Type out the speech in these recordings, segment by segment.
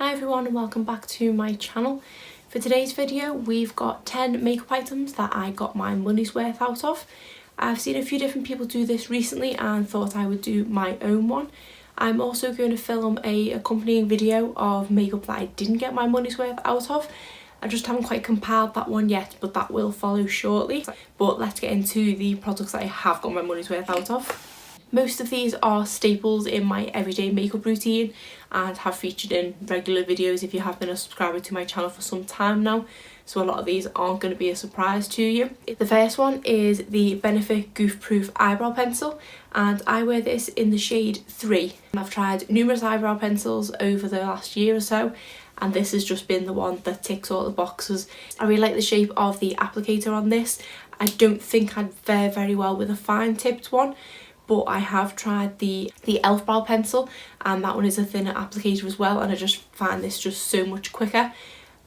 Hi everyone and welcome back to my channel. For today's video we've got 10 makeup items that I got my money's worth out of. I've seen a few different people do this recently and thought I would do my own one. I'm also going to film a accompanying video of makeup that I didn't get my money's worth out of. I just haven't quite compiled that one yet, but that will follow shortly. But let's get into the products that I have got my money's worth out of. Most of these are staples in my everyday makeup routine and have featured in regular videos if you have been a subscriber to my channel for some time now, so a lot of these aren't going to be a surprise to you. The first one is the Benefit Goof Proof Eyebrow Pencil, and I wear this in the shade 3. I've tried numerous eyebrow pencils over the last year or so, and this has just been the one that ticks all the boxes. I really like the shape of the applicator on this. I don't think I'd fare very well with a fine tipped one, but I have tried the e.l.f. brow pencil and that one is a thinner applicator as well, and I just find this just so much quicker.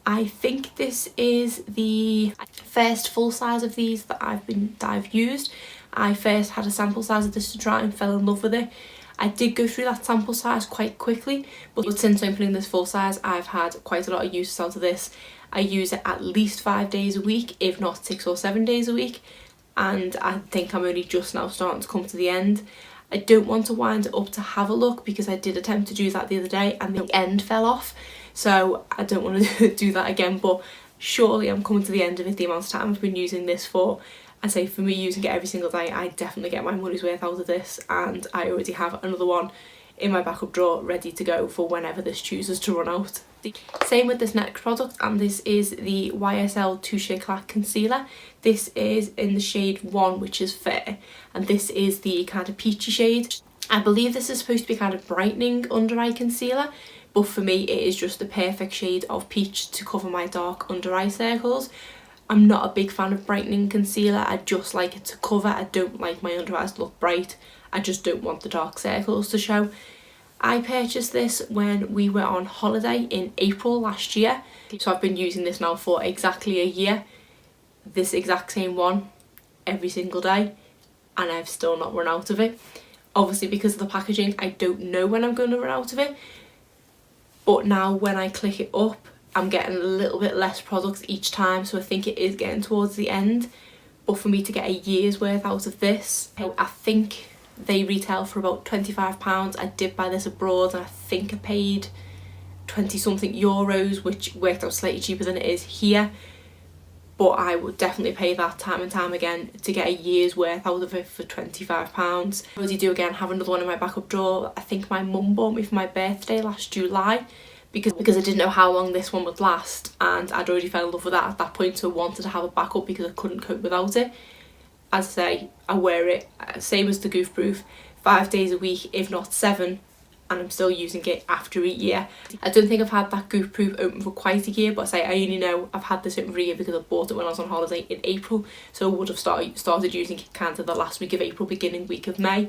I think this is the first full size of these that I've used. I first had a sample size of this to try and fell in love with it. I did go through that sample size quite quickly, but since opening this full size I've had quite a lot of use out of this. I use it at least 5 days a week, if not 6 or 7 days a week. And I think I'm only just now starting to come to the end. I don't want to wind it up to have a look because I did attempt to do that the other day and the end fell off, so I don't want to do that again, but surely I'm coming to the end of it. The amount of time I've been using this for, I'd say for me using it every single day, I definitely get my money's worth out of this, and I already have another one in my backup drawer ready to go for whenever this chooses to run out. Same with this next product, and this is the YSL Touche Éclat Concealer. This is in the shade 1, which is fair, and this is the kind of peachy shade. I believe this is supposed to be kind of brightening under eye concealer, but for me it is just the perfect shade of peach to cover my dark under eye circles. I'm not a big fan of brightening concealer, I just like it to cover. I don't like my under eyes to look bright, I just don't want the dark circles to show. I purchased this when we were on holiday in April last year, so I've been using this now for exactly a year, this exact same one every single day, and I've still not run out of it. Obviously because of the packaging I don't know when I'm going to run out of it, but now when I click it up I'm getting a little bit less products each time, so I think it is getting towards the end. But for me to get a year's worth out of this, I think they retail for about £25. I did buy this abroad and I think I paid 20 something euros, which worked out slightly cheaper than it is here, but I would definitely pay that time and time again to get a year's worth out of it for £25. I already do again have another one in my backup drawer. I think my mum bought me for my birthday last July because I didn't know how long this one would last, and I'd already fell in love with that at that point, so I wanted to have a backup because I couldn't cope without it. As I say, I wear it, same as the Goof Proof, 5 days a week, if not 7, and I'm still using it after a year. I don't think I've had that Goof Proof open for quite a year, but I only know I've had this open for a year because I bought it when I was on holiday in April, so I would have started using it kind of the last week of April, beginning week of May,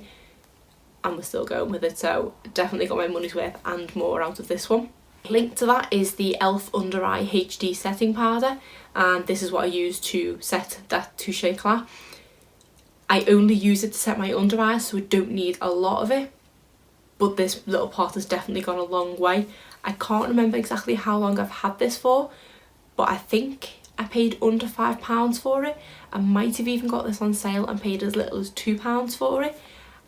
and we're still going with it, so definitely got my money's worth and more out of this one. Linked to that is the e.l.f. Under Eye HD Setting Powder, and this is what I use to set that Touche Éclat. I only use it to set my under eyes, so I don't need a lot of it, but this little pot has definitely gone a long way. I can't remember exactly how long I've had this for, but I think I paid under £5 for it. I might have even got this on sale and paid as little as £2 for it.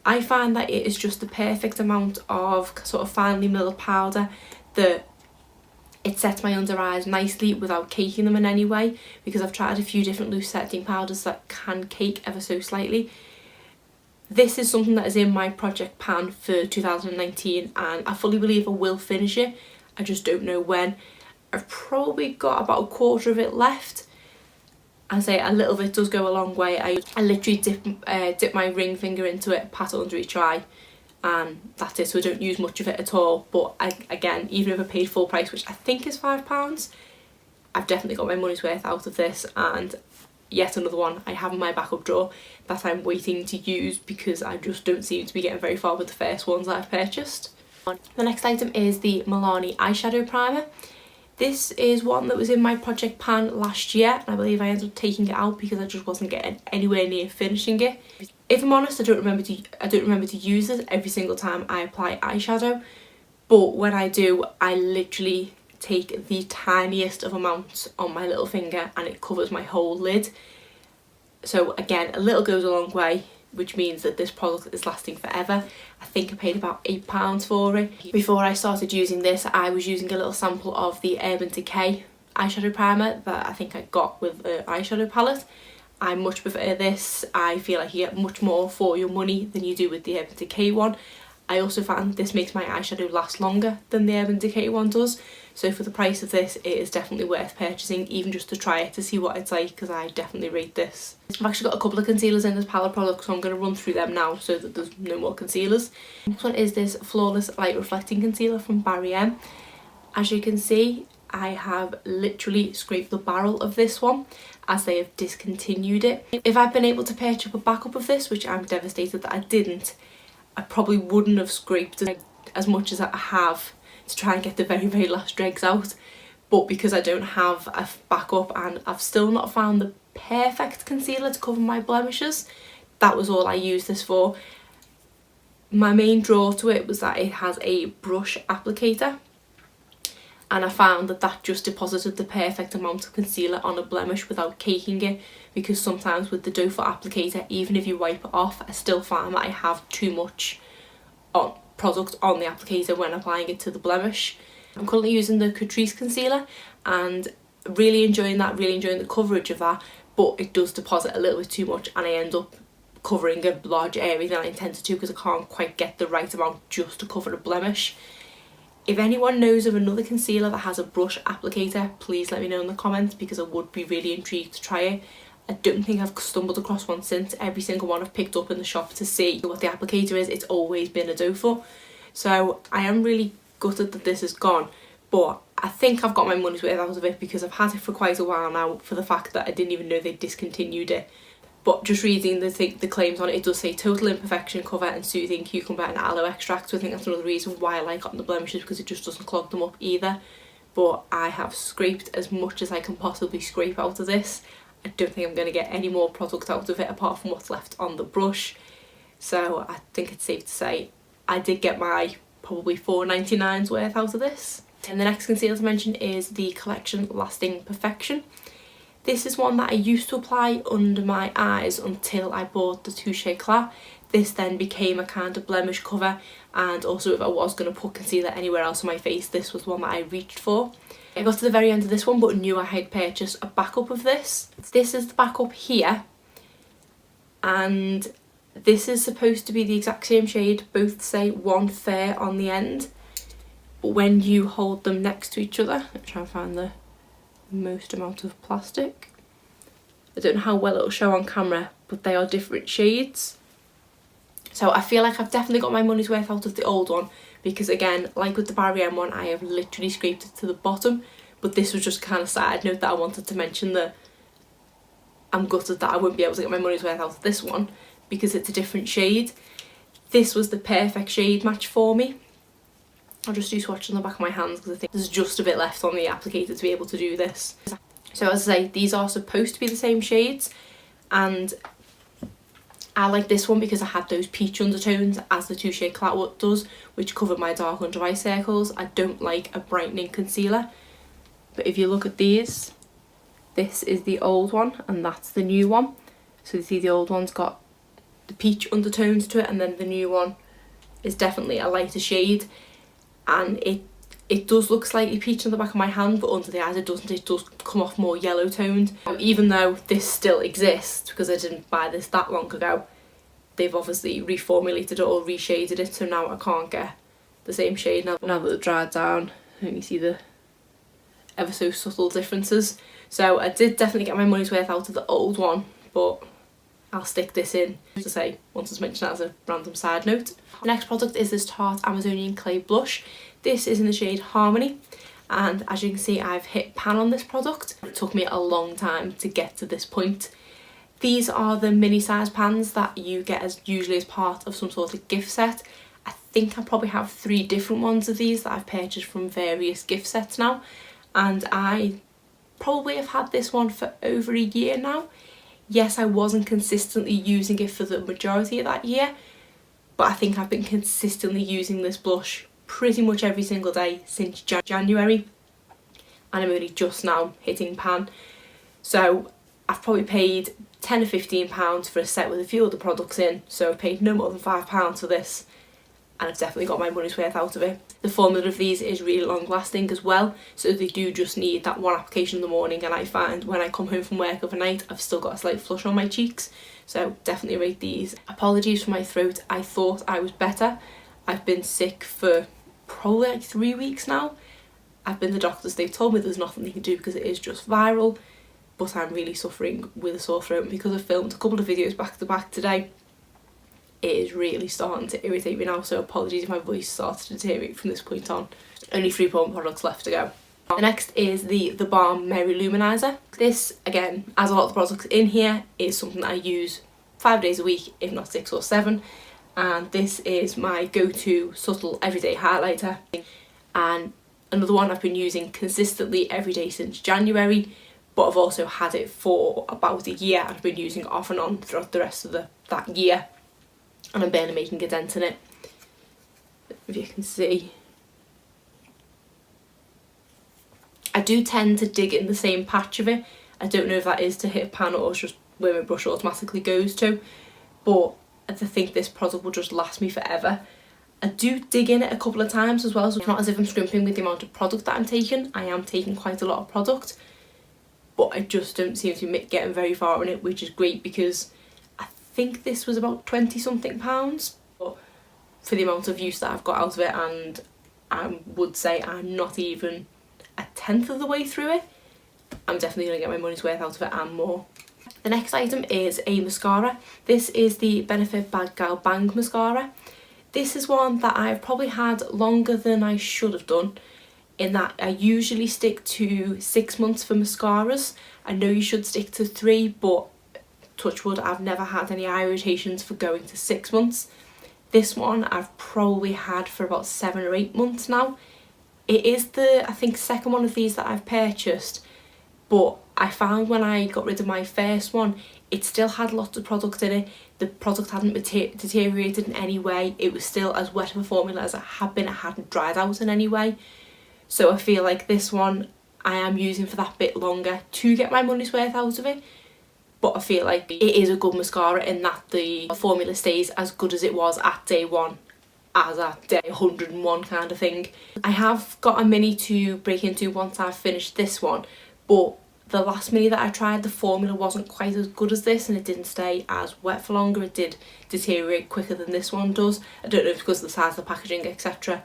I find that it is just the perfect amount of sort of finely milled powder that it sets my under eyes nicely without caking them in any way, because I've tried a few different loose setting powders that can cake ever so slightly. This is something that is in my project pan for 2019 and I fully believe I will finish it, I just don't know when. I've probably got about a quarter of it left. I say a little bit does go a long way. I literally dip my ring finger into it, pat it under each eye, and that's it, so I don't use much of it at all. But again, even if I paid full price, which I think is £5, I've definitely got my money's worth out of this, and yet another one I have in my backup drawer that I'm waiting to use because I just don't seem to be getting very far with the first ones that I've purchased. The next item is the Milani eyeshadow primer. This is one that was in my project pan last year, and I believe I ended up taking it out because I just wasn't getting anywhere near finishing it. If I'm honest, I don't remember to use this every single time I apply eyeshadow, but when I do, I literally take the tiniest of amounts on my little finger and it covers my whole lid. So again, a little goes a long way, which means that this product is lasting forever. I think I paid about £8 for it. Before I started using this, I was using a little sample of the Urban Decay eyeshadow primer that I think I got with an eyeshadow palette. I much prefer this. I feel like you get much more for your money than you do with the Urban Decay one. I also found this makes my eyeshadow last longer than the Urban Decay one does. So for the price of this, it is definitely worth purchasing, even just to try it, to see what it's like, because I definitely rate this. I've actually got a couple of concealers in this palette product, so I'm going to run through them now so that there's no more concealers. Next one is this Flawless Light Reflecting Concealer from Barry M. As you can see, I have literally scraped the barrel of this one as they have discontinued it. If I'd been able to purchase a backup of this, which I'm devastated that I didn't, I probably wouldn't have scraped it as much as I have to try and get the very, very last dregs out. But because I don't have a backup and I've still not found the perfect concealer to cover my blemishes, that was all I used this for. My main draw to it was that it has a brush applicator, and I found that that just deposited the perfect amount of concealer on a blemish without caking it, because sometimes with the doe foot applicator, even if you wipe it off, I still find that I have too much product on the applicator when applying it to the blemish. I'm currently using the Catrice concealer and really enjoying that, really enjoying the coverage of that, but it does deposit a little bit too much and I end up covering a larger area than I intended to, because I can't quite get the right amount just to cover a blemish. If anyone knows of another concealer that has a brush applicator, please let me know in the comments, because I would be really intrigued to try it. I don't think I've stumbled across one since. Every single one I've picked up in the shop to see what the applicator is, it's always been a doe foot. So I am really gutted that this is gone, but I think I've got my money's worth out of it, because I've had it for quite a while now, for the fact that I didn't even know they discontinued it. But just reading the claims on it, it does say total imperfection cover and soothing cucumber and aloe extract. So I think that's another reason why I like it on the blemishes, because it just doesn't clog them up either. But I have scraped as much as I can possibly scrape out of this. I don't think I'm going to get any more product out of it apart from what's left on the brush. So I think it's safe to say I did get my probably £4.99's worth out of this. And the next concealer to mention is the Collection Lasting Perfection. This is one that I used to apply under my eyes until I bought the Touche Eclat. This then became a kind of blemish cover, and also if I was going to put concealer anywhere else on my face, this was one that I reached for. I got to the very end of this one but knew I had purchased a backup of this. This is the backup here, and this is supposed to be the exact same shade, both say One Fair on the end, but when you hold them next to each other, I'm trying to find the most amount of plastic. I don't know how well it'll show on camera, but they are different shades. So I feel like I've definitely got my money's worth out of the old one, because again, like with the Barry M one, I have literally scraped it to the bottom, but this was just kind of side note that I wanted to mention, that I'm gutted that I won't be able to get my money's worth out of this one because it's a different shade. This was the perfect shade match for me. I'll just do swatch on the back of my hands because I think there's just a bit left on the applicator to be able to do this. So as I say, these are supposed to be the same shades, and I like this one because I had those peach undertones as the Touche Eclat does, which covered my dark under eye circles. I don't like a brightening concealer, but if you look at these, this is the old one and that's the new one. So you see the old one's got the peach undertones to it, and then the new one is definitely a lighter shade, and it does look slightly peach on the back of my hand, but under the eyes it doesn't. It does come off more yellow toned. Even though this still exists, because I didn't buy this that long ago, they've obviously reformulated it or reshaded it, so now I can't get the same shade now that they've dried down. And you see the ever so subtle differences. So I did definitely get my money's worth out of the old one, but I'll stick this in, just to say, once it's mentioned as a random side note. The next product is this Tarte Amazonian Clay Blush. This is in the shade Harmony, and as you can see, I've hit pan on this product. It took me a long time to get to this point. These are the mini size pans that you get as usually as part of some sort of gift set. I think I probably have 3 different ones of these that I've purchased from various gift sets now, and I probably have had this one for over a year now. Yes, I wasn't consistently using it for the majority of that year, but I think I've been consistently using this blush pretty much every single day since January, and I'm only just now hitting pan. So I've probably paid £10 or £15 for a set with a few other products in, so I've paid no more than £5 for this, and I've definitely got my money's worth out of it. The formula of these is really long lasting as well, so they do just need that one application in the morning, and I find when I come home from work overnight I've still got a slight flush on my cheeks, so definitely rate these. Apologies for my throat, I thought I was better. I've been sick for probably like 3 weeks now. I've been to the doctors, they've told me there's nothing they can do because it is just viral, but I'm really suffering with a sore throat, and because I've filmed a couple of videos back to back today, it is really starting to irritate me now, so apologies if my voice starts to deteriorate from this point on. Only 3 products left to go. The next is the Balm Merry Luminizer. This, again, as a lot of the products in here, is something that I use 5 days a week, if not 6 or 7. And this is my go-to subtle everyday highlighter. And another one I've been using consistently every day since January, but I've also had it for about a year. I've been using it off and on throughout the rest of that year, and I'm barely making a dent in it. If you can see, I do tend to dig in the same patch of it. I don't know if that is to hit pan or it's just where my brush automatically goes to, but I think this product will just last me forever. I do dig in it a couple of times as well, so it's not as if I'm scrimping with the amount of product that I'm taking. I am taking quite a lot of product, but I just don't seem to be getting very far in it, which is great because I think this was about 20 something pounds, but for the amount of use that I've got out of it, and I would say I'm not even a tenth of the way through it, I'm definitely going to get my money's worth out of it and more. The next item is a mascara. This is the Benefit Bad Girl Bang Mascara. This is one that I've probably had longer than I should have done, in that I usually stick to 6 months for mascaras. I know you should stick to 3, but touch wood, I've never had any eye irritations for going to 6 months. This one I've probably had for about 7 or 8 months now. It is the, I think, second one of these that I've purchased, but I found when I got rid of my first one, it still had lots of product in it. The product hadn't deteriorated in any way. It was still as wet of a formula as it had been. It hadn't dried out in any way. So I feel like this one I am using for that bit longer to get my money's worth out of it. But I feel like it is a good mascara in that the formula stays as good as it was at day 1 as at day 101 kind of thing. I have got a mini to break into once I've finished this one, but the last mini that I tried, the formula wasn't quite as good as this, and it didn't stay as wet for longer. It did deteriorate quicker than this one does. I don't know if it's because of the size of the packaging, etc.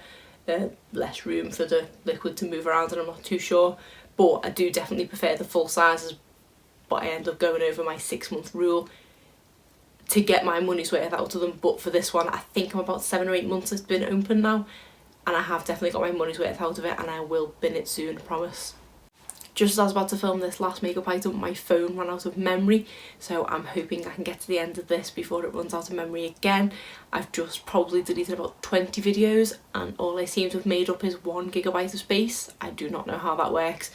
Less room for the liquid to move around, and I'm not too sure. But I do definitely prefer the full sizes, but I end up going over my 6 month rule to get my money's worth out of them. But for this one, I think I'm about 7 or 8 months it's been open now, and I have definitely got my money's worth out of it, and I will bin it soon, I promise. Just as I was about to film this last makeup item, my phone ran out of memory, so I'm hoping I can get to the end of this before it runs out of memory again. I've just probably deleted about 20 videos, and all I seem to have made up is 1 GB of space. I do not know how that works,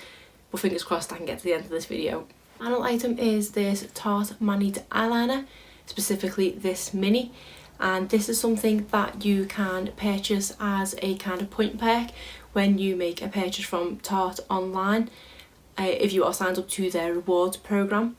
but fingers crossed I can get to the end of this video. Final item is this Tarte Manite eyeliner, specifically this mini, and this is something that you can purchase as a kind of point perk when you make a purchase from Tarte online. If you are signed up to their rewards program.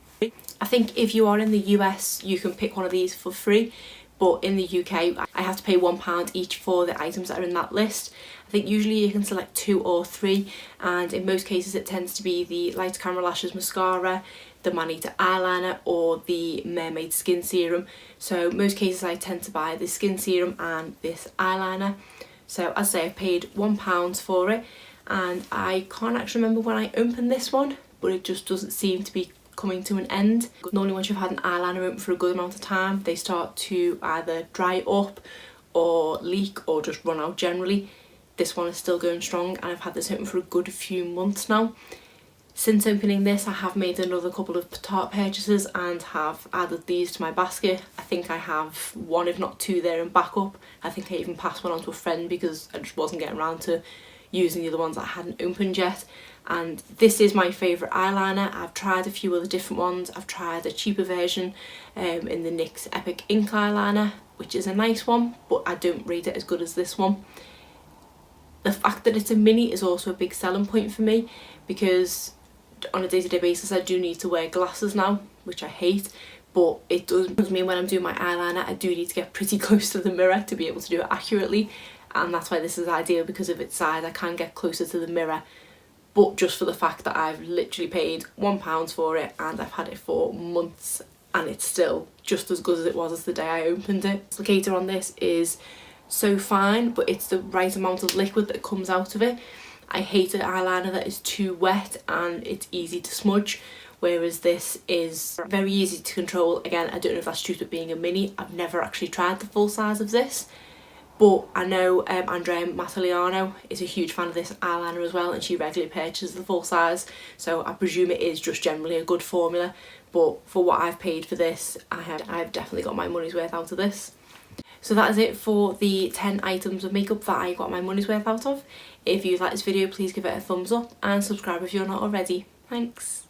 I think if you are in the US you can pick one of these for free, but in the UK I have to pay £1 each for the items that are in that list. I think usually you can select 2 or 3, and in most cases it tends to be the Light Camera Lashes mascara, the Manita eyeliner, or the Mermaid skin serum. So most cases I tend to buy the skin serum and this eyeliner. So as I say, I paid £1 for it, and I can't actually remember when I opened this one, but it just doesn't seem to be coming to an end. Normally once you've had an eyeliner open for a good amount of time, they start to either dry up or leak or just run out generally. This one is still going strong, and I've had this open for a good few months now. Since opening this, I have made another couple of Tarte purchases and have added these to my basket. I think I have 1 if not 2 there in backup. I think I even passed one on to a friend because I just wasn't getting around to using the other ones that I hadn't opened yet. And this is my favourite eyeliner. I've tried a few other different ones. I've tried a cheaper version in the NYX Epic Ink eyeliner, which is a nice one, but I don't rate it as good as this one. The fact that it's a mini is also a big selling point for me, because on a day-to-day basis I do need to wear glasses now, which I hate, but it does mean when I'm doing my eyeliner I do need to get pretty close to the mirror to be able to do it accurately, and that's why this is ideal because of its size. I can get closer to the mirror, but just for the fact that I've literally paid £1 for it and I've had it for months and it's still just as good as it was as the day I opened it. The applicator on this is so fine, but it's the right amount of liquid that comes out of it. I hate an eyeliner that is too wet and it's easy to smudge, whereas this is very easy to control. Again, I don't know if that's due to being a mini. I've never actually tried the full size of this, but I know Andrea Mattaliano is a huge fan of this eyeliner as well, and she regularly purchases the full size, so I presume it is just generally a good formula. But for what I've paid for this, I've definitely got my money's worth out of this. So that is it for the 10 items of makeup that I got my money's worth out of. If you like this video, please give it a thumbs up and subscribe if you're not already. Thanks.